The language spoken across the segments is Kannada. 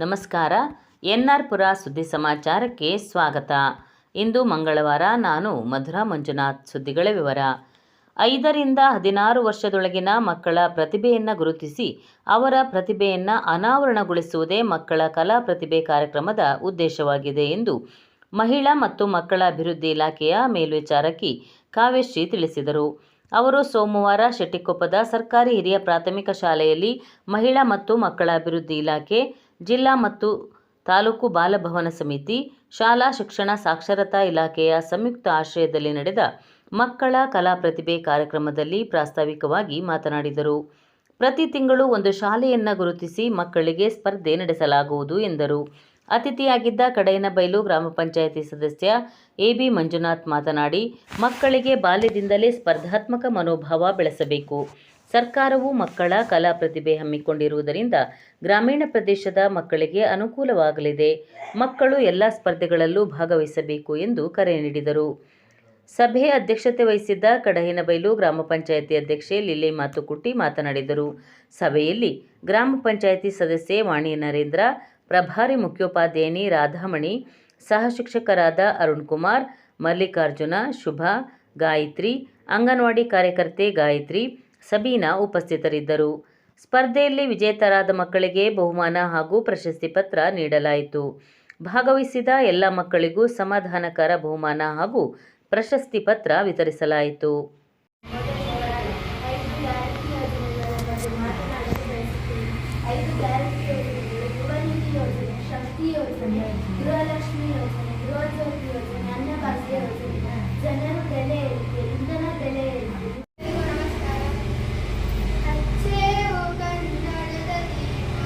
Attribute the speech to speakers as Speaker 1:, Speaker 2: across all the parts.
Speaker 1: ನಮಸ್ಕಾರ. ಪುರ ಸುದ್ದಿ ಸಮಾಚಾರಕ್ಕೆ ಸ್ವಾಗತ. ಇಂದು ಮಂಗಳವಾರ. ನಾನು ಮಧುರಾ ಮಂಜುನಾಥ್. ಸುದ್ದಿಗಳ ವಿವರ. 5 ರಿಂದ 16 ವರ್ಷದೊಳಗಿನ ಮಕ್ಕಳ ಪ್ರತಿಭೆಯನ್ನು ಗುರುತಿಸಿ ಅವರ ಪ್ರತಿಭೆಯನ್ನು ಅನಾವರಣಗೊಳಿಸುವುದೇ ಮಕ್ಕಳ ಕಲಾ ಪ್ರತಿಭೆ ಕಾರ್ಯಕ್ರಮದ ಉದ್ದೇಶವಾಗಿದೆ ಎಂದು ಮಹಿಳಾ ಮತ್ತು ಮಕ್ಕಳ ಅಭಿವೃದ್ಧಿ ಇಲಾಖೆಯ ಮೇಲ್ವಿಚಾರಕಿ ಕಾವ್ಯಶ್ರೀ ತಿಳಿಸಿದರು. ಅವರು ಸೋಮವಾರ ಶೆಟ್ಟಿಕೊಪ್ಪದ ಸರ್ಕಾರಿ ಹಿರಿಯ ಪ್ರಾಥಮಿಕ ಶಾಲೆಯಲ್ಲಿ ಮಹಿಳಾ ಮತ್ತು ಮಕ್ಕಳ ಅಭಿವೃದ್ಧಿ ಇಲಾಖೆ, ಜಿಲ್ಲಾ ಮತ್ತು ತಾಲೂಕು ಬಾಲಭವನ ಸಮಿತಿ, ಶಾಲಾ ಶಿಕ್ಷಣ ಸಾಕ್ಷರತಾ ಇಲಾಖೆಯ ಸಂಯುಕ್ತ ಆಶ್ರಯದಲ್ಲಿ ನಡೆದ ಮಕ್ಕಳ ಕಲಾ ಪ್ರತಿಭೆ ಕಾರ್ಯಕ್ರಮದಲ್ಲಿ ಪ್ರಾಸ್ತಾವಿಕವಾಗಿ ಮಾತನಾಡಿದರು. ಪ್ರತಿ ತಿಂಗಳು ಒಂದು ಶಾಲೆಯನ್ನು ಗುರುತಿಸಿ ಮಕ್ಕಳಿಗೆ ಸ್ಪರ್ಧೆ ನಡೆಸಲಾಗುವುದು ಎಂದರು. ಅತಿಥಿಯಾಗಿದ್ದ ಕಡೇನಬೈಲು ಗ್ರಾಮ ಪಂಚಾಯಿತಿ ಸದಸ್ಯ ಎ.ಬಿ. ಮಂಜುನಾಥ್ ಮಾತನಾಡಿ, ಮಕ್ಕಳಿಗೆ ಬಾಲ್ಯದಿಂದಲೇ ಸ್ಪರ್ಧಾತ್ಮಕ ಮನೋಭಾವ ಬೆಳೆಸಬೇಕು. ಸರ್ಕಾರವು ಮಕ್ಕಳ ಕಲಾ ಪ್ರತಿಭೆ ಹಮ್ಮಿಕೊಂಡಿರುವುದರಿಂದ ಗ್ರಾಮೀಣ ಪ್ರದೇಶದ ಮಕ್ಕಳಿಗೆ ಅನುಕೂಲವಾಗಲಿದೆ. ಮಕ್ಕಳು ಎಲ್ಲ ಸ್ಪರ್ಧೆಗಳಲ್ಲೂ ಭಾಗವಹಿಸಬೇಕು ಎಂದು ಕರೆ ನೀಡಿದರು. ಸಭೆಯ ಅಧ್ಯಕ್ಷತೆ ವಹಿಸಿದ್ದ ಕಡಹಿನಬೈಲು ಗ್ರಾಮ ಪಂಚಾಯಿತಿ ಅಧ್ಯಕ್ಷೆ ಲೀಲೆ ಮಾತುಕುಟ್ಟಿ ಮಾತನಾಡಿದರು. ಸಭೆಯಲ್ಲಿ ಗ್ರಾಮ ಪಂಚಾಯಿತಿ ಸದಸ್ಯೆ ವಾಣಿ ನರೇಂದ್ರ, ಪ್ರಭಾರಿ ಮುಖ್ಯೋಪಾಧ್ಯಾಯಿನಿ ರಾಧಾಮಣಿ, ಸಹ ಶಿಕ್ಷಕರಾದ ಅರುಣ್ ಕುಮಾರ್, ಮಲ್ಲಿಕಾರ್ಜುನ, ಶುಭಾ, ಗಾಯತ್ರಿ, ಅಂಗನವಾಡಿ ಕಾರ್ಯಕರ್ತೆ ಗಾಯತ್ರಿ, ಸಬೀನಾ ಉಪಸ್ಥಿತರಿದ್ದರು. ಸ್ಪರ್ಧೆಯಲ್ಲಿ ವಿಜೇತರಾದ ಮಕ್ಕಳಿಗೆ ಬಹುಮಾನ ಹಾಗೂ ಪ್ರಶಸ್ತಿ ಪತ್ರ ನೀಡಲಾಯಿತು. ಭಾಗವಹಿಸಿದ ಎಲ್ಲ ಮಕ್ಕಳಿಗೂ ಸಮಾಧಾನಕರ ಬಹುಮಾನ ಹಾಗೂ ಪ್ರಶಸ್ತಿ ಪತ್ರ ವಿತರಿಸಲಾಯಿತು.
Speaker 2: ಗೃಹಲಕ್ಷ್ಮಿ ಯೋಜನೆ, ಗೃಹಜ್ಯೋತಿ ಯೋಜನೆ, ಅನ್ನಭಾಗ್ಯ ಯೋಜನೆ, ಜನರ ಬೆಲೆ ಏರಿಕೆ, ಇಂಧನ ಬೆಲೆ ಏರಿಕೆ. ಹಚ್ಚೇವು ಕನ್ನಡದ ದೀಪ,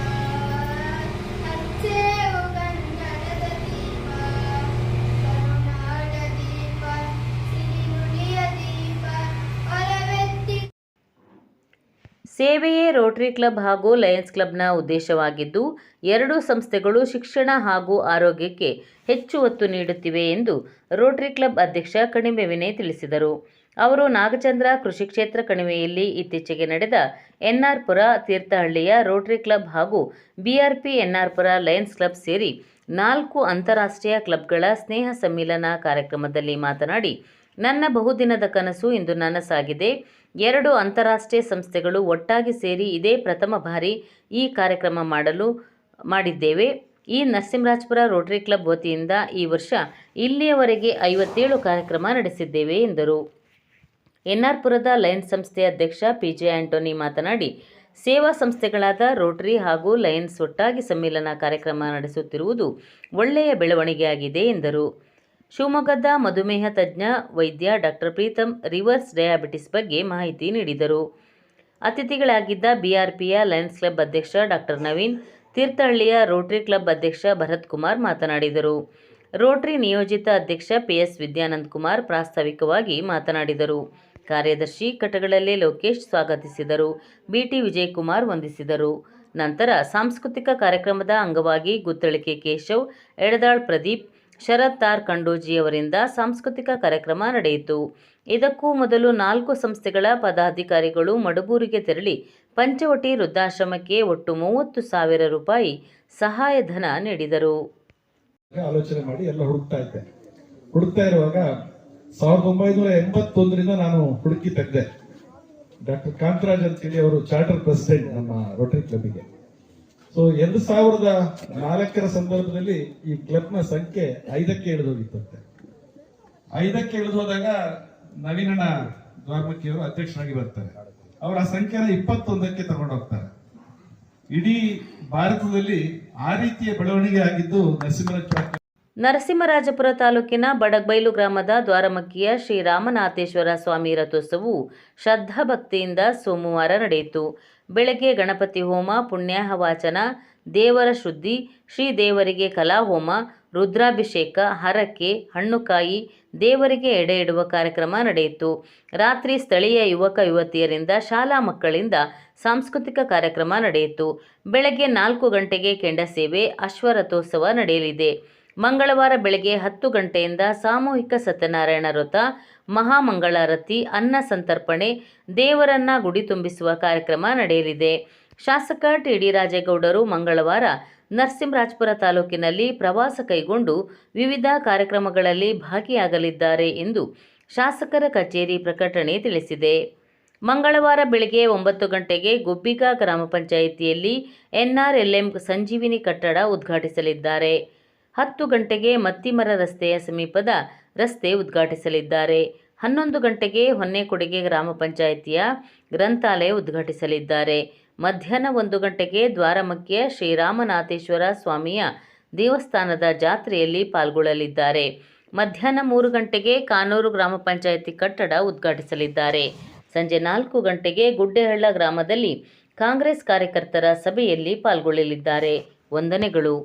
Speaker 2: ಹಚ್ಚೇವು ಕನ್ನಡದ ದೀಪ, ಕರುನಾಡ ದೀಪ, ಸಿರಿನುಡಿಯ ದೀಪ, ಒಲವೆತ್ತಿ.
Speaker 1: ಸೇವೆಯೇ ರೋಟರಿ ಕ್ಲಬ್ ಹಾಗೂ ಲಯನ್ಸ್ ಕ್ಲಬ್ನ ಉದ್ದೇಶವಾಗಿದ್ದು, ಎರಡೂ ಸಂಸ್ಥೆಗಳು ಶಿಕ್ಷಣ ಹಾಗೂ ಆರೋಗ್ಯಕ್ಕೆ ಹೆಚ್ಚು ಒತ್ತು ನೀಡುತ್ತಿವೆ ಎಂದು ರೋಟರಿ ಕ್ಲಬ್ ಅಧ್ಯಕ್ಷ ಕಣಿವೆ ವಿನಯ್ ತಿಳಿಸಿದರು. ಅವರು ನಾಗಚಂದ್ರ ಕೃಷಿ ಕ್ಷೇತ್ರ ಕಣಿವೆಯಲ್ಲಿ ಇತ್ತೀಚೆಗೆ ನಡೆದ ಪುರ ತೀರ್ಥಹಳ್ಳಿಯ ರೋಟರಿ ಕ್ಲಬ್ ಹಾಗೂ BRP ಪುರ ಲಯನ್ಸ್ ಕ್ಲಬ್ ಸೇರಿ 4 ಅಂತಾರಾಷ್ಟ್ರೀಯ ಕ್ಲಬ್ಗಳ ಸ್ನೇಹ ಸಮ್ಮಿಲನ ಕಾರ್ಯಕ್ರಮದಲ್ಲಿ ಮಾತನಾಡಿ, ನನ್ನ ಬಹುದಿನದ ಕನಸು ಇಂದು ನನಸಾಗಿದೆ. 2 ಅಂತಾರಾಷ್ಟ್ರೀಯ ಸಂಸ್ಥೆಗಳು ಒಟ್ಟಾಗಿ ಸೇರಿ ಇದೇ ಪ್ರಥಮ ಬಾರಿ ಈ ಕಾರ್ಯಕ್ರಮ ಮಾಡಿದ್ದೇವೆ. ಈ ನರಸಿಂಹರಾಜಪುರ ರೋಟರಿ ಕ್ಲಬ್ ವತಿಯಿಂದ ಈ ವರ್ಷ ಇಲ್ಲಿಯವರೆಗೆ 57 ಕಾರ್ಯಕ್ರಮ ನಡೆಸಿದ್ದೇವೆ ಎಂದರು. ಪುರದ ಲಯನ್ಸ್ ಸಂಸ್ಥೆಯ ಅಧ್ಯಕ್ಷ PJ ಆಂಟೋನಿ ಮಾತನಾಡಿ, ಸೇವಾ ಸಂಸ್ಥೆಗಳಾದ ರೋಟರಿ ಹಾಗೂ ಲಯನ್ಸ್ ಒಟ್ಟಾಗಿ ಸಮ್ಮಿಲನ ಕಾರ್ಯಕ್ರಮ ನಡೆಸುತ್ತಿರುವುದು ಒಳ್ಳೆಯ ಬೆಳವಣಿಗೆಯಾಗಿದೆ ಎಂದರು. ಶಿವಮೊಗ್ಗದ ಮಧುಮೇಹ ತಜ್ಞ ವೈದ್ಯ ಡಾಕ್ಟರ್ ಪ್ರೀತಮ್ ರಿವರ್ಸ್ ಡಯಾಬಿಟಿಸ್ ಬಗ್ಗೆ ಮಾಹಿತಿ ನೀಡಿದರು. ಅತಿಥಿಗಳಾಗಿದ್ದ BRPಯ ಲಯನ್ಸ್ ಕ್ಲಬ್ ಅಧ್ಯಕ್ಷ ಡಾಕ್ಟರ್ ನವೀನ್, ತೀರ್ಥಹಳ್ಳಿಯ ರೋಟರಿ ಕ್ಲಬ್ ಅಧ್ಯಕ್ಷ ಭರತ್ ಕುಮಾರ್ ಮಾತನಾಡಿದರು. ರೋಟರಿ ನಿಯೋಜಿತ ಅಧ್ಯಕ್ಷ PS ವಿದ್ಯಾನಂದ್ ಕುಮಾರ್ ಪ್ರಾಸ್ತಾವಿಕವಾಗಿ ಮಾತನಾಡಿದರು. ಕಾರ್ಯದರ್ಶಿ ಕಟಗಳಲ್ಲಿ ಲೋಕೇಶ್ ಸ್ವಾಗತಿಸಿದರು. BT ವಿಜಯಕುಮಾರ್ ವಂದಿಸಿದರು. ನಂತರ ಸಾಂಸ್ಕೃತಿಕ ಕಾರ್ಯಕ್ರಮದ ಅಂಗವಾಗಿ ಗುತ್ತಳಿಕೆ ಕೇಶವ್, ಎಡದಾಳ್ ಪ್ರದೀಪ್, ಶರತ್ ತಾರ್ ಕಂಡೋಜಿ ಅವರಿಂದ ಸಾಂಸ್ಕೃತಿಕ ಕಾರ್ಯಕ್ರಮ ನಡೆಯಿತು. ಇದಕ್ಕೂ ಮೊದಲು 4 ಸಂಸ್ಥೆಗಳ ಪದಾಧಿಕಾರಿಗಳು ಮಡಬೂರಿಗೆ ತೆರಳಿ ಪಂಚವಟಿ ವೃದ್ಧಾಶ್ರಮಕ್ಕೆ ಒಟ್ಟು 30,000 ರೂಪಾಯಿ ಸಹಾಯಧನ ನೀಡಿದರು.
Speaker 3: ಆಲೋಚನೆ ಮಾಡಿ ಎಲ್ಲ ಹುಡುಕ್ತಾ ಇರುವಾಗ 1981ರಿಂದ ನಾನು ಹುಡುಕಿ ತೆಗೆದೆ. ಡಾಕ್ಟರ್ ಕಾಂತರಾಜ್ ಅಂತೇಳಿ ಅವರು ಚಾರ್ಟರ್ ಪ್ರೆಸಿಡೆಂಟ್ ನಮ್ಮ ರೋಟರಿ ಕ್ಲಬ್ಗೆ. ಸೊ 2004ರ ಸಂದರ್ಭದಲ್ಲಿ ಈ ಕ್ಲಬ್ನ ಸಂಖ್ಯೆ 5ಕ್ಕೆ ಇಳಿದೋಗಿತ್ತಂತೆ. 5ಕ್ಕೆ ಇಳಿದೋದಾಗ ನವೀನಣ್ಣ ದ್ವಾರಮಕ್ಕಿ ಅವರು ಅಧ್ಯಕ್ಷರಾಗಿ ಬರ್ತಾರೆ. ಅವರ ಸಂಖ್ಯೆನ 21ಕ್ಕೆ ತಗೊಂಡೋಗ್ತಾರೆ. ಇಡೀ ಭಾರತದಲ್ಲಿ ಆ ರೀತಿಯ ಬೆಳವಣಿಗೆ ಆಗಿದ್ದು
Speaker 1: ನರಸಿಂಹರಾಜಪುರ ತಾಲೂಕಿನ ಬಡಗ್ಬೈಲು ಗ್ರಾಮದ ದ್ವಾರಮಕ್ಕಿಯ ಶ್ರೀ ರಾಮನಾಥೇಶ್ವರ ಸ್ವಾಮಿ ರಥೋತ್ಸವವು ಶ್ರದ್ಧಾಭಕ್ತಿಯಿಂದ ಸೋಮವಾರ ನಡೆಯಿತು. ಬೆಳಗ್ಗೆ ಗಣಪತಿ ಹೋಮ, ಪುಣ್ಯಾಹ ವಾಚನ, ದೇವರ ಶುದ್ಧಿ, ಶ್ರೀ ದೇವರಿಗೆ ಕಲಾಹೋಮ, ರುದ್ರಾಭಿಷೇಕ, ಹರಕೆ, ಹಣ್ಣುಕಾಯಿ, ದೇವರಿಗೆ ಎಡೆ ಇಡುವ ಕಾರ್ಯಕ್ರಮ ನಡೆಯಿತು. ರಾತ್ರಿ ಸ್ಥಳೀಯ ಯುವಕ ಯುವತಿಯರಿಂದ, ಶಾಲಾ ಮಕ್ಕಳಿಂದ ಸಾಂಸ್ಕೃತಿಕ ಕಾರ್ಯಕ್ರಮ ನಡೆಯಿತು. ಬೆಳಗ್ಗೆ 4 ಗಂಟೆಗೆ ಕೆಂಡ ಸೇವೆ, ಅಶ್ವರಥೋತ್ಸವ ನಡೆಯಲಿದೆ. ಮಂಗಳವಾರ ಬೆಳಗ್ಗೆ 10 ಗಂಟೆಯಿಂದ ಸಾಮೂಹಿಕ ಸತ್ಯನಾರಾಯಣ ವ್ರತ, ಮಹಾಮಂಗಳಾರತಿ, ಅನ್ನ ಸಂತರ್ಪಣೆ, ದೇವರನ್ನ ಗುಡಿ ತುಂಬಿಸುವ ಕಾರ್ಯಕ್ರಮ ನಡೆಯಲಿದೆ. ಶಾಸಕ TD ರಾಜೇಗೌಡರು ಮಂಗಳವಾರ ನರಸಿಂಹರಾಜಪುರ ತಾಲೂಕಿನಲ್ಲಿ ಪ್ರವಾಸ ಕೈಗೊಂಡು ವಿವಿಧ ಕಾರ್ಯಕ್ರಮಗಳಲ್ಲಿ ಭಾಗಿಯಾಗಲಿದ್ದಾರೆ ಎಂದು ಶಾಸಕರ ಕಚೇರಿ ಪ್ರಕಟಣೆ ತಿಳಿಸಿದೆ. ಮಂಗಳವಾರ ಬೆಳಗ್ಗೆ 9 ಗಂಟೆಗೆ ಗುಬ್ಬಿಗಾ ಗ್ರಾಮ ಪಂಚಾಯಿತಿಯಲ್ಲಿ NRLM ಸಂಜೀವಿನಿ ಕಟ್ಟಡ ಉದ್ಘಾಟಿಸಲಿದ್ದಾರೆ. 10 ಗಂಟೆಗೆ ಮತ್ತಿಮರ ರಸ್ತೆಯ ಸಮೀಪದ ರಸ್ತೆ ಉದ್ಘಾಟಿಸಲಿದ್ದಾರೆ. 11 ಗಂಟೆಗೆ ಹೊನ್ನೆಕೊಡಿಗೆ ಗ್ರಾಮ ಪಂಚಾಯಿತಿಯ ಗ್ರಂಥಾಲಯ ಉದ್ಘಾಟಿಸಲಿದ್ದಾರೆ. ಮಧ್ಯಾಹ್ನ 1 ಗಂಟೆಗೆ ದ್ವಾರಮಕ್ಕಿಯ ಶ್ರೀರಾಮನಾಥೇಶ್ವರ ಸ್ವಾಮಿಯ ದೇವಸ್ಥಾನದ ಜಾತ್ರೆಯಲ್ಲಿ ಪಾಲ್ಗೊಳ್ಳಲಿದ್ದಾರೆ. ಮಧ್ಯಾಹ್ನ 3 ಗಂಟೆಗೆ ಕಾನೂರು ಗ್ರಾಮ ಪಂಚಾಯಿತಿ ಕಟ್ಟಡ ಉದ್ಘಾಟಿಸಲಿದ್ದಾರೆ. ಸಂಜೆ 4 ಗಂಟೆಗೆ ಗುಡ್ಡೆಹಳ್ಳ ಗ್ರಾಮದಲ್ಲಿ ಕಾಂಗ್ರೆಸ್ ಕಾರ್ಯಕರ್ತರ ಸಭೆಯಲ್ಲಿ ಪಾಲ್ಗೊಳ್ಳಲಿದ್ದಾರೆ. ವಂದನೆಗಳು.